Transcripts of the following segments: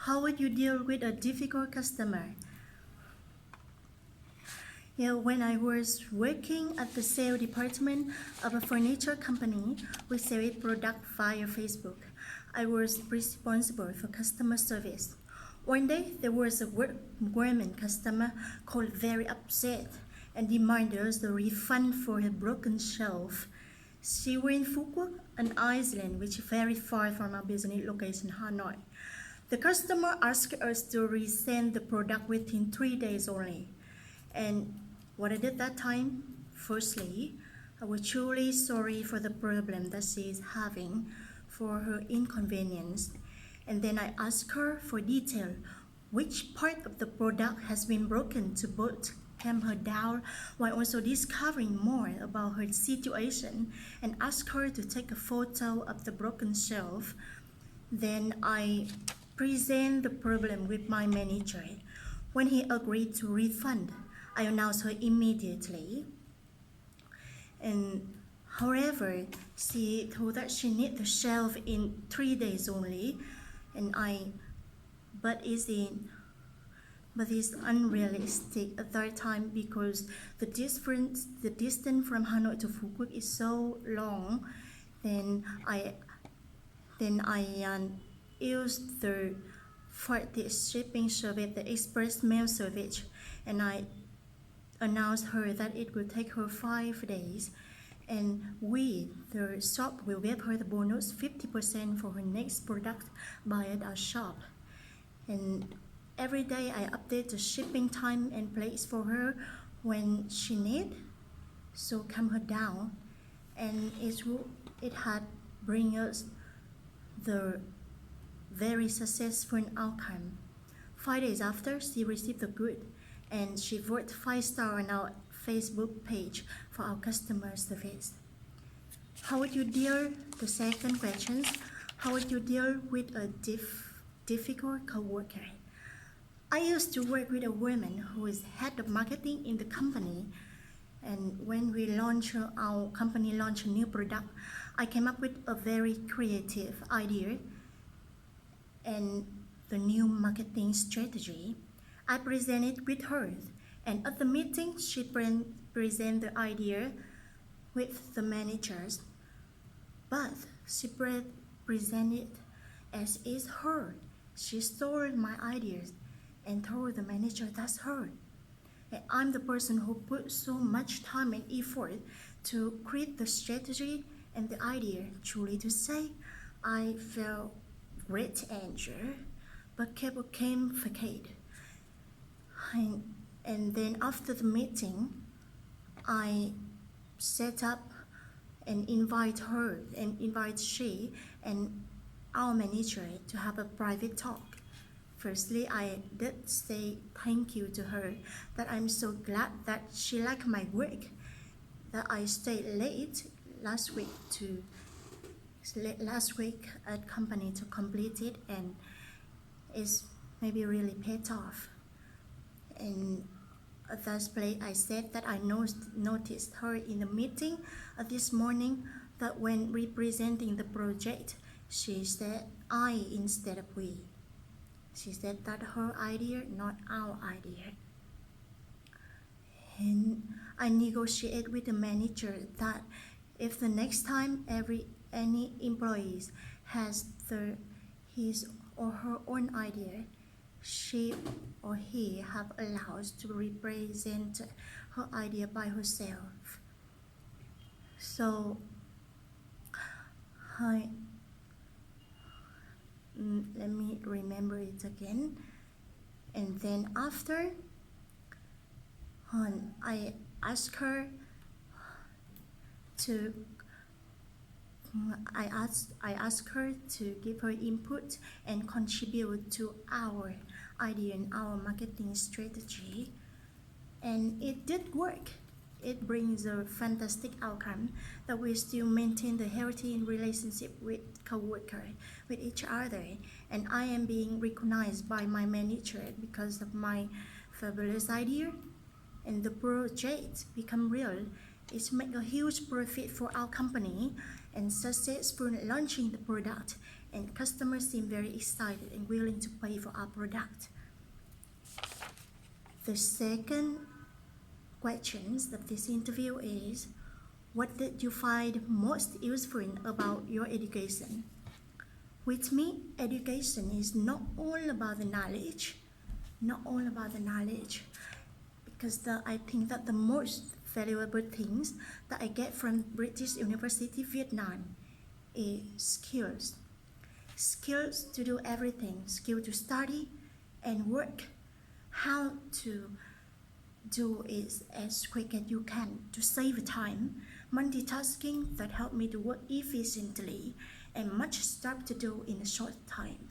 How would you deal with a difficult customer? When I was working at the sales department of a furniture company, we sell product via Facebook. I was responsible for customer service. One day, there was a woman customer called very upset and demanded us a refund for her broken shelf. She was in Phu Quoc, an island which is very far from our business location, Hanoi. The customer asked us to resend the product within 3 days only. And what I did that time, firstly, I was truly sorry for the problem that she is having, for her inconvenience. And then I asked her for detail, which part of the product has been broken, to both calm her down while also discovering more about her situation, and asked her to take a photo of the broken shelf. Then I present the problem with my manager. When he agreed to refund, I announced her immediately. And however, she told that she needs the shelf in 3 days only, but it's unrealistic at that time because the distance from Hanoi to Phu Quoc is so long. Then I used the shipping service, the express mail service, and I announced her that it will take her 5 days, and the shop, will give her the bonus 50% for her next product buy at our shop. And every day I update the shipping time and place for her when she need, so calm her down, and it had bring us the very successful outcome. 5 days after, she received the good, and she voted 5 stars on our Facebook page for our customer service. How would you deal? The second question: how would you deal with a difficult coworker? I used to work with a woman who is head of marketing in the company, and when our company launched a new product, I came up with a very creative idea and the new marketing strategy. I presented with her, and at the meeting, she presented the idea with the managers, but she presented as is her. She stole my ideas and told the manager that's her. And I'm the person who put so much time and effort to create the strategy and the idea. Truly to say, I felt great anger, but became facade. And then after the meeting, I set up and invite she and our manager to have a private talk. Firstly, I did say thank you to her, that I'm so glad that she liked my work, that I stayed late last week at company to complete it, and it's maybe really paid off. And at that place, I said that I noticed her in the meeting this morning, that when representing the project, she said I instead of we. She said that her idea, not our idea. And I negotiate with the manager that if the next time any employees has his or her own idea, she or he have allowed to represent her idea by herself. So let me remember it again. And then after, I asked her to give her input and contribute to our idea and our marketing strategy, and it did work. It brings a fantastic outcome that we still maintain the healthy relationship with coworker, with each other, and I am being recognized by my manager because of my fabulous idea, and the project become real. It's make a huge profit for our company and successful launching the product and customers seem very excited and willing to pay for our product. The second questions of this interview is, what did you find most useful about your education? With me, education is not all about the knowledge, because I think that the most valuable things that I get from British University Vietnam is skills. Skills to do everything, skill to study and work, how to do it as quick as you can to save time, multitasking that help me to work efficiently, and much stuff to do in a short time.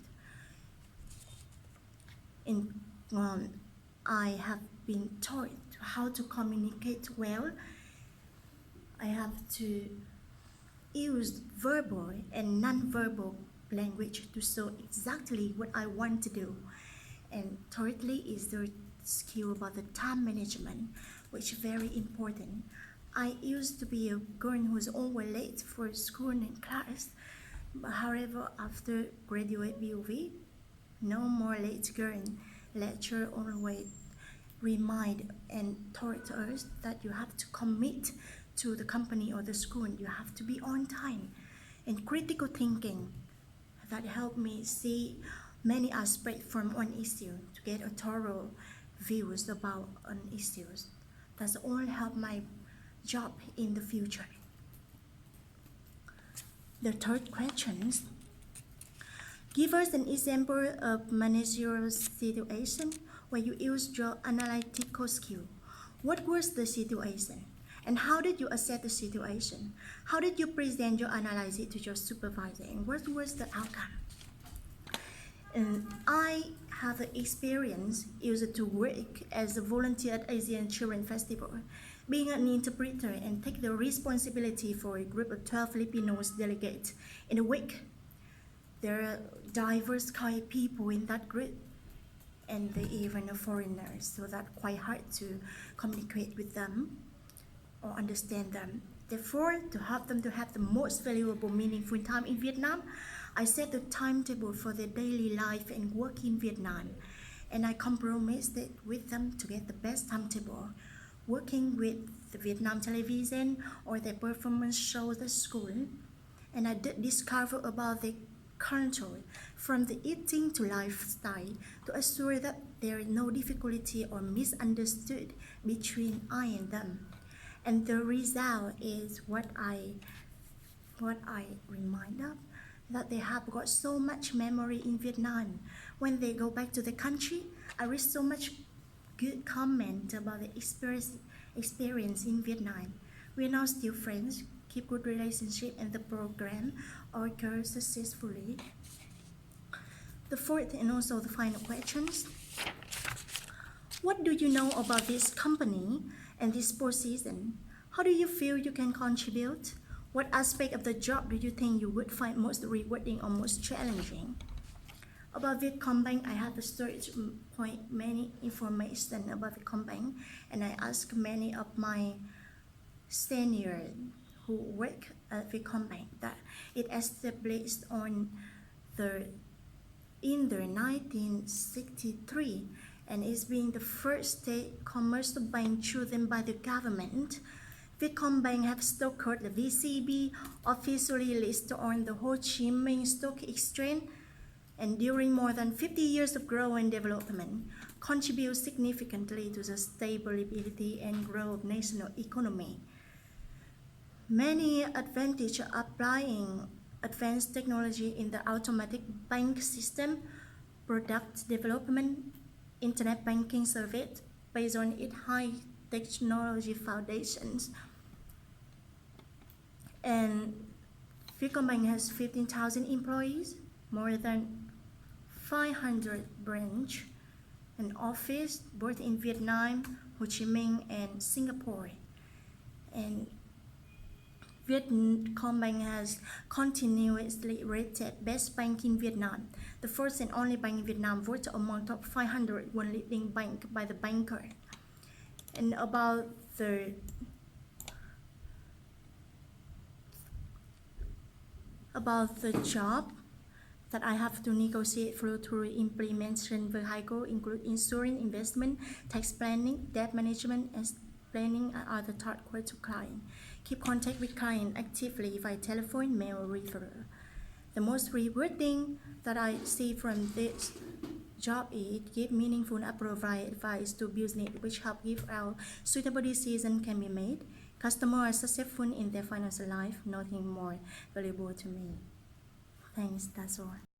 I have been taught how to communicate well. I have to use verbal and non-verbal language to show exactly what I want to do. And thirdly is the skill about the time management, which is very important. I used to be a girl who's always late for school and class. However, after graduate BUV, no more late girl. Lecture always remind and taught us that you have to commit to the company or the school. You have to be on time. And critical thinking that helped me see many aspects from one issue to get a thorough views about an issues. That's all help my job in the future. The third questions. Give us an example of managerial situation where you used your analytical skill. What was the situation? And how did you assess the situation? How did you present your analysis to your supervisor? And what was the outcome? And I have experience used to work as a volunteer at Asian Children Festival, being an interpreter and take the responsibility for a group of 12 Filipinos delegates in a week. There are diverse kind of people in that group, and they even are foreigners, so that's quite hard to communicate with them or understand them. Therefore, to help them to have the most valuable, meaningful time in Vietnam, I set the timetable for their daily life and work in Vietnam, and I compromised it with them to get the best timetable, working with the Vietnam television or their performance shows at school. And I did discover about the culture, from the eating to lifestyle, to assure that there is no difficulty or misunderstood between I and them. And the result is what I remind of, that they have got so much memory in Vietnam. When they go back to the country, I read so much good comment about the experience in Vietnam. We are now still friends, keep good relationship, and the program occurs successfully. The fourth and also the final questions. What do you know about this company and this position? How do you feel you can contribute? What aspect of the job do you think you would find most rewarding or most challenging? About Vietcombank, I have searched many information about Vietcombank, and I asked many of my seniors who work at Vietcombank that it established in the 1963, and is being the first state commercial bank chosen by the government. Vietcombank have stock code the VCB, officially listed on the Ho Chi Minh Stock Exchange, and during more than 50 years of growth and development, contribute significantly to the stability and growth of national economy. Many advantages are applying advanced technology in the automatic bank system, product development, internet banking service based on its high technology foundations. And Vietcombank has 15,000 employees, more than 500 branch and office both in Vietnam, Ho Chi Minh, and Singapore. And Vietcombank has continuously rated best bank in Vietnam, the first and only bank in Vietnam voted among top 500 one leading bank by the Banker. And about the job, that I have to negotiate through implementation vehicle include insurance, investment, tax planning, debt management, and planning are the third core to client. Keep contact with client actively via telephone, mail, or referral. The most rewarding that I see from this job is give meaningful and provide advice to business which help give out suitable decision can be made. Customers are successful in their financial life, nothing more valuable to me. Thanks, that's all.